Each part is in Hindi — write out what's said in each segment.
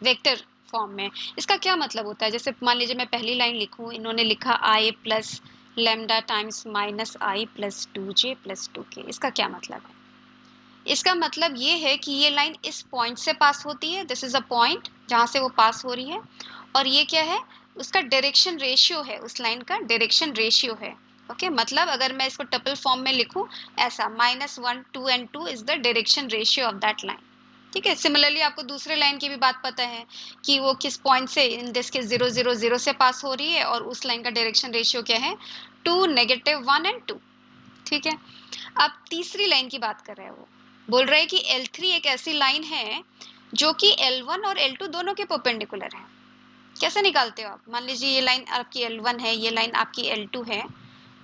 वेक्टर फॉर्म में। इसका क्या मतलब होता है? जैसे मान लीजिए मैं पहली लाइन लिखूं, इन्होंने लिखा आई प्लस लेमडा टाइम्स माइनस आई प्लस 2j प्लस 2k। इसका क्या मतलब है? इसका मतलब ये है कि ये लाइन इस पॉइंट से पास होती है, दिस इज अ पॉइंट जहां से वो पास हो रही है, और ये क्या है? उसका डायरेक्शन रेशियो है, उस लाइन का डायरेक्शन रेशियो है। ओके मतलब अगर मैं इसको टपल फॉर्म में लिखूं ऐसा, -1 2 and 2 is the direction ratio of that line. ठीक है। सिमिलरली आपको दूसरे लाइन की भी बात पता है कि वो किस पॉइंट से, इन दिस के 0 0 0 से पास हो रही है, और उस लाइन का डायरेक्शन रेशियो क्या है? 2 -1 एंड 2। ठीक है। अब तीसरी लाइन की बात कर रहे हैं, वो बोल रहे हैं कि L3 एक ऐसी लाइन है जो कि L1 और L2 दोनों के परपेंडिकुलर है। कैसे निकालते हो आप? मान लीजिए ये लाइन आपकी L1 है, ये लाइन आपकी L2 है,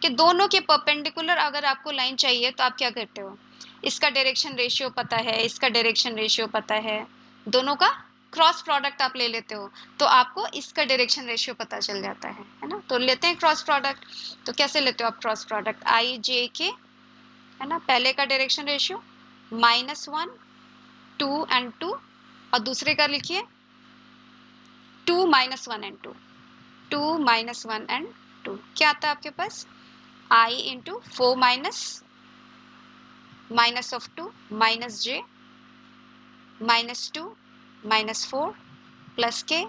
कि दोनों के परपेंडिकुलर अगर आपको लाइन चाहिए तो आप क्या करते हो? इसका डायरेक्शन रेशियो पता है, इसका डायरेक्शन रेशियो पता है, दोनों का क्रॉस प्रोडक्ट आप ले लेते हो, तो आपको इसका डायरेक्शन रेशियो पता चल जाता है ना। तो लेते हैं क्रॉस प्रोडक्ट। तो कैसे लेते हो आप क्रॉस प्रोडक्ट? आई जे के, है ना, पहले का डायरेक्शन रेशियो -1 2 एंड 2, और दूसरे का लिखिए 2 -1 एंड 2, 2 -1 एंड 2। क्या आता है आपके पास? I into 4 minus of 2 minus j -2 -4 plus k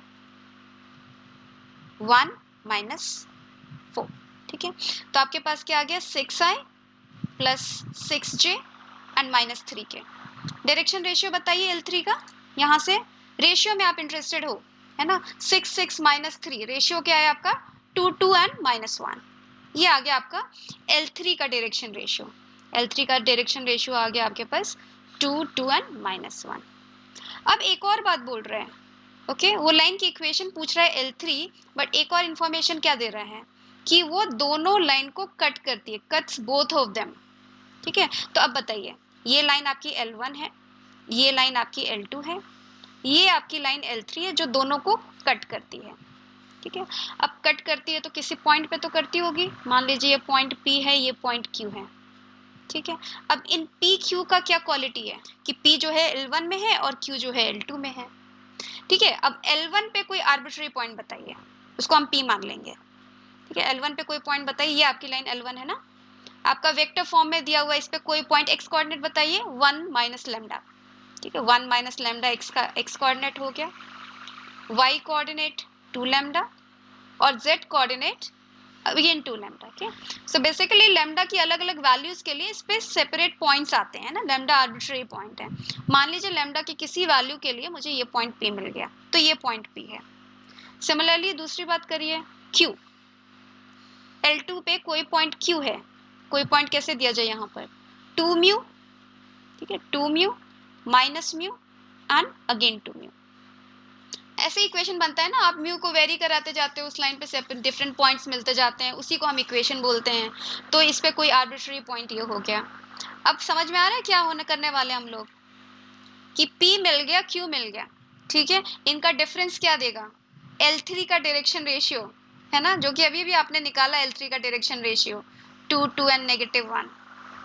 1 -4। ठीक है। तो आपके पास क्या आ गया? 6i plus 6j and -3k। Direction ratio बताइए L3 का। यहाँ से रेशियो में आप इंटरेस्टेड हो, है ना। 6 6 -3, रेशियो क्या है आपका? 2 2 एंड -1। ये आ गया आपका L3 का डायरेक्शन रेशियो। L3 का डायरेक्शन रेशियो आ गया आपके पास 2 2 एंड -1। अब एक और बात बोल रहे हैं, ओके वो लाइन की इक्वेशन पूछ रहा है L3, बट एक और इंफॉर्मेशन क्या दे रहा है कि वो दोनों लाइन को कट करती है, कट्स बोथ ऑफ देम। ठीक है। तो अब बताइए, ये लाइन आपकी L1 है, ये लाइन आपकी L2 है, ये आपकी लाइन L3 है जो दोनों को कट करती है। ठीक है। अब कट करती है तो किसी पॉइंट पे तो करती होगी। मान लीजिए ये पॉइंट P है, ये पॉइंट Q है। ठीक है। अब इन P Q का क्या क्वालिटी है कि P जो है L1 में है और Q जो है L2 में है। ठीक है। अब L1 पे कोई आर्बिट्ररी पॉइंट बताइए, उसको हम P मान लेंगे। ठीक है। L1 पे कोई पॉइंट बताइए, ये आपकी लाइन L1 है ना, आपका वेक्टर फॉर्म में दिया हुआ, इस पे कोई पॉइंट x कोऑर्डिनेट बताइए, 1 माइनस लैम्डा। ठीक है। 1 माइनस लैम्डा x का x कोऑर्डिनेट हो गया, y कोऑर्डिनेट 2 लैम्डा, और z coordinate again 2 lambda. Okay. So basically lambda की अलग अलग वैल्यूज के लिए इस पे सेपरेट पॉइंट्स आते हैं ना, लैम्डा आर्बिट्ररी पॉइंट है। मान लीजिए लैम्डा की किसी वैल्यू के लिए मुझे ये पॉइंट P मिल गया, तो ये पॉइंट P है। सिमिलरली दूसरी बात करिए Q, L2 पे कोई पॉइंट Q है, कोई पॉइंट कैसे दिया जाए यहाँ पर? 2 म्यू। ठीक है। 2 mu minus mu and again 2 mu. ऐसे इक्वेशन बनता है ना, आप म्यू को वेरी कराते जाते हो, उस लाइन पे डिफरेंट पॉइंट्स मिलते जाते हैं, उसी को हम इक्वेशन बोलते हैं। तो इस पे कोई आर्बिट्ररी पॉइंट ये हो गया। अब समझ में आ रहा है क्या होने करने वाले हम लोग? कि P मिल गया, Q मिल गया। ठीक है। इनका डिफरेंस क्या देगा? L3 का डायरेक्शन रेशियो, है ना, जो कि अभी भी आपने निकाला L3 का डायरेक्शन रेशियो 2 2 एंड -1।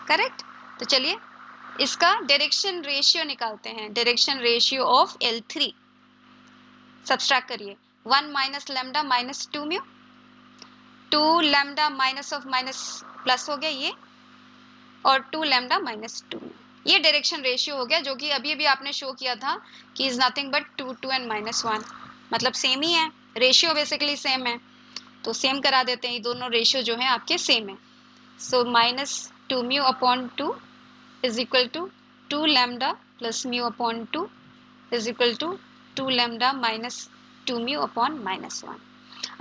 करेक्ट। तो चलिए इसका डायरेक्शन रेशियो निकालते हैं, direction ratio of L3। Subtract करिए, 1 minus lambda minus 2 mu, 2 lambda minus of minus plus हो गया ये, और 2 लैम्डा माइनस 2 म्यू। ये डायरेक्शन रेशियो हो गया, जो कि अभी अभी आपने शो किया था कि इज नथिंग बट 2 2 एंड -1। मतलब सेम ही है, रेशियो बेसिकली सेम है, तो सेम करा देते हैं, ये दोनों रेशियो जो है आपके सेम है। So -2 mu upon 2 is equal to 2 lambda plus mu upon 2 is equal to 2 lambda minus 2 mu upon -1।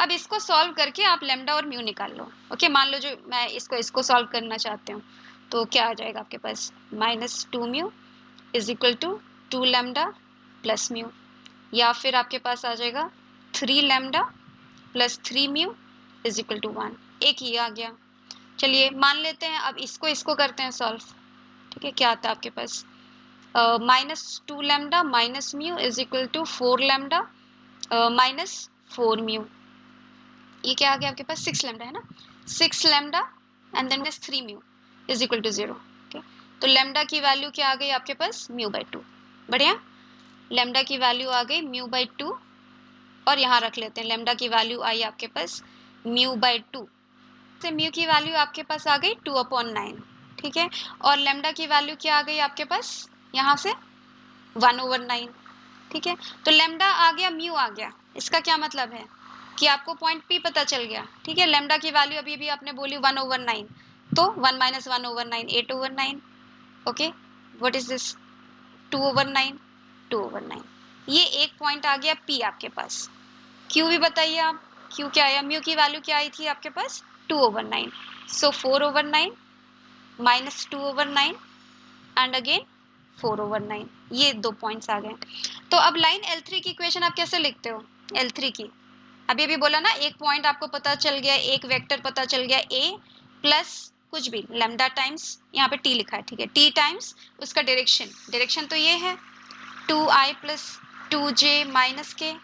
अब इसको सॉल्व करके आप लैम्डा और म्यू निकाल लो। ओके। मान लो जो मैं इसको सॉल्व करना चाहती हूँ, तो क्या आ जाएगा आपके पास? -2 mu is equal to 2 lambda plus mu, या फिर आपके पास आ जाएगा 3 lambda plus 3 mu is equal to 1। एक ही आ गया। चलिए मान लेते हैं, अब इसको करते हैं सॉल्व। ठीक है। क्या आता है आपके पास? -2 lambda minus mu is equal to 4 lambda minus 4 mu. ये क्या आ गया आपके पास? 6 लैम्डा, है ना, 6 lambda and then 3 mu is equal to 0। Okay. तो लैम्डा की वैल्यू क्या आ गई आपके पास? Mu by 2। बढ़िया। लेमडा की वैल्यू आ गई म्यू बाई 2 और यहाँ रख लेते हैं लेमडा की वैल्यू आई आपके पास म्यू बाई 2 से म्यू की वैल्यू आपके पास आ गई 2/9 ठीक है। और लेमडा की वैल्यू क्या आ गई आपके पास यहाँ से 1/9 ठीक है। तो लेमडा आ गया म्यू आ गया, इसका क्या मतलब है कि आपको पॉइंट पी पता चल गया ठीक है। लेमडा की वैल्यू अभी भी आपने बोली 1/9 तो 1 - 1/9 8/9 ओके। व्हाट इज दिस 2/9 2/9 ये एक पॉइंट आ गया पी आपके पास। क्यू भी बताइए आप, क्यू क्या आया, म्यू की वैल्यू क्या आई थी आपके पास 2/9 सो 4/9 माइनस 2/9 एंड अगेन 4/9 ये 2 पॉइंट्स आ गए। तो अब लाइन L3 की इक्वेशन आप कैसे लिखते हो L3 की, अभी अभी बोला ना एक पॉइंट आपको पता चल गया, एक वेक्टर पता चल गया a प्लस कुछ भी लेमडा टाइम्स यहाँ पे t लिखा है ठीक है, t टाइम्स उसका डायरेक्शन तो ये है 2i plus 2j minus k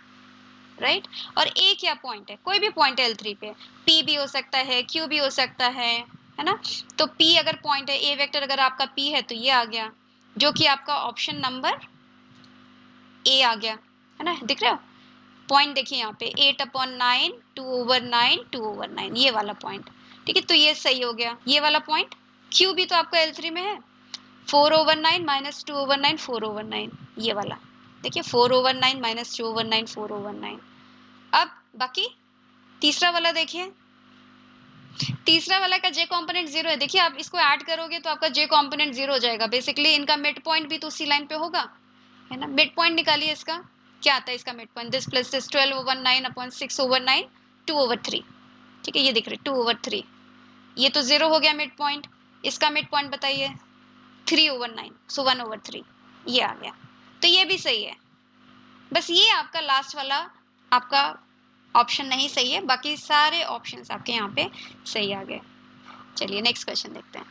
right. और a क्या पॉइंट है, कोई भी पॉइंट है L3 पे, p भी हो सकता है q भी हो सकता है ना। तो p अगर पॉइंट है, a वेक्टर अगर आपका p है तो ये आ गया जो कि आपका ऑप्शन नंबर a आ गया है ना। दिख रहे हो पॉइंट, देखिए यहाँ पे 8/9 2/9 2/9 ये वाला पॉइंट ठीक है। तो ये सही हो गया ये वाला पॉइंट। q भी तो आपका L3 में है 4/9 माइनस 2/9 4/9 ये वाला देखिए 4/9 माइनस 2/9 4/9। अब बाकी तीसरा वाला देखिए, तीसरा वाला का जे कॉम्पोनेंट 0 है। देखिए आप इसको ऐड करोगे तो आपका जे कॉम्पोनेंट 0 हो जाएगा, बेसिकली इनका मिड पॉइंट भी तो उसी लाइन पे होगा है ना। मिड पॉइंट निकालिए इसका, क्या आता है इसका mid point, this plus this 12/9/6/9 2/3 ठीक है। ये दिख रहे 2/3 ये तो 0 हो गया मिड पॉइंट, इसका मिड पॉइंट बताइए 3/9 सो 1/3 ये आ गया। तो ये भी सही है, बस ये आपका लास्ट वाला आपका ऑप्शन नहीं सही है, बाकी सारे ऑप्शंस आपके यहाँ पे सही आ गए। चलिए नेक्स्ट क्वेश्चन देखते हैं।